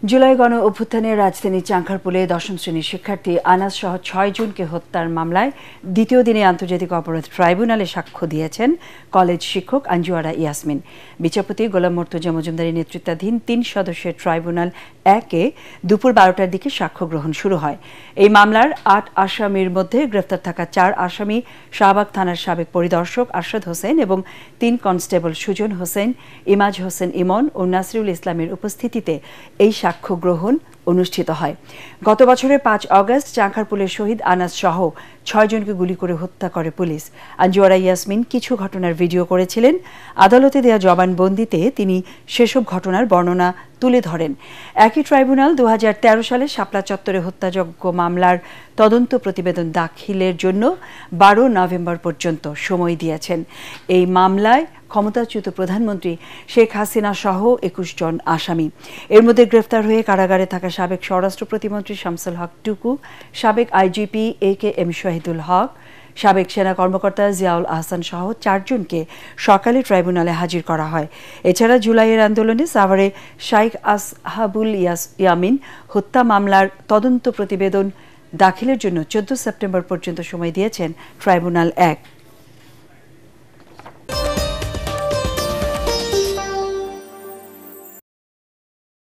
জুলাই গণ অভ্যুত্থানে রাজধানীর চাঁখারপুলে দশম শ্রেণীর শিক্ষার্থী আনাস সহ ৬ জনকে হত্যার মামলায় দ্বিতীয় দিনে আন্তর্জাতিক অপরাধ ট্রাইব্যুনালে সাক্ষ্য দিয়েছেন কলেজ শিক্ষক আঞ্জুয়ারা ইয়াসমিন। বিচারপতি গোলাম মর্তুজা মজুমদারের নেতৃত্বাধীন ৩ সদস্যের ট্রাইব্যুনাল ১-এ দুপুর ১২টার দিকে সাক্ষ্য গ্রহণ শুরু হয়। এই মামলার ৮ আসামির মধ্যে গ্রেফতার থাকা ৪ আসামি শাহবাগ থানার সাবেক পরিদর্শক আরশাদ হোসেন এবং ৩ কনস্টেবল সুজন হোসেন, ইমাজ হোসেন ইমন ও নাসিরুল ইসলামের উপস্থিতিতে এই সাক্ষ্য গ্রহণ অনুষ্ঠিত হয়। গত বছরের ৫ আগস্ট চাঁখারপুলের শহীদ আনাস সহ ৬ জনকে গুলি করে হত্যা করে পুলিশ। আঞ্জুয়ারা ইয়াসমিন কিছু ঘটনার ভিডিও করেছিলেন। আদালতে দেয়া জবানবন্দিতে তিনি সেসব ঘটনার বর্ণনা তুলে ধরেন। একই ট্রাইব্যুনাল ২০১৩ সালে শাপলা চত্বরে হত্যাযজ্ঞ মামলার তদন্ত প্রতিবেদন দাখিলের জন্য ১২ নভেম্বর পর্যন্ত সময় দিয়েছেন। এই মামলায় ক্ষমতাচ্যুত প্রধানমন্ত্রী শেখ হাসিনা সহ ২১ জন আসামি। এর মধ্যে গ্রেফতার হয়ে কারাগারে থাকা সাবেক স্বরাষ্ট্র প্রতিমন্ত্রী শামসুল হক টুকু, সাবেক আইজিপি AK-M শহীদুল হক, সাবেক সেনা কর্মকর্তা জিয়াউল আহসান সহ ৪ জনকে সকালে ট্রাইব্যুনালে হাজির করা হয়। এছাড়া জুলাইয়ের আন্দোলনে সাভারে শাইখ আসহাবুল ইয়ামিন হত্যা মামলার তদন্ত প্রতিবেদন দাখিলের জন্য ১৪ সেপ্টেম্বর পর্যন্ত সময় দিয়েছেন ট্রাইব্যুনাল ১।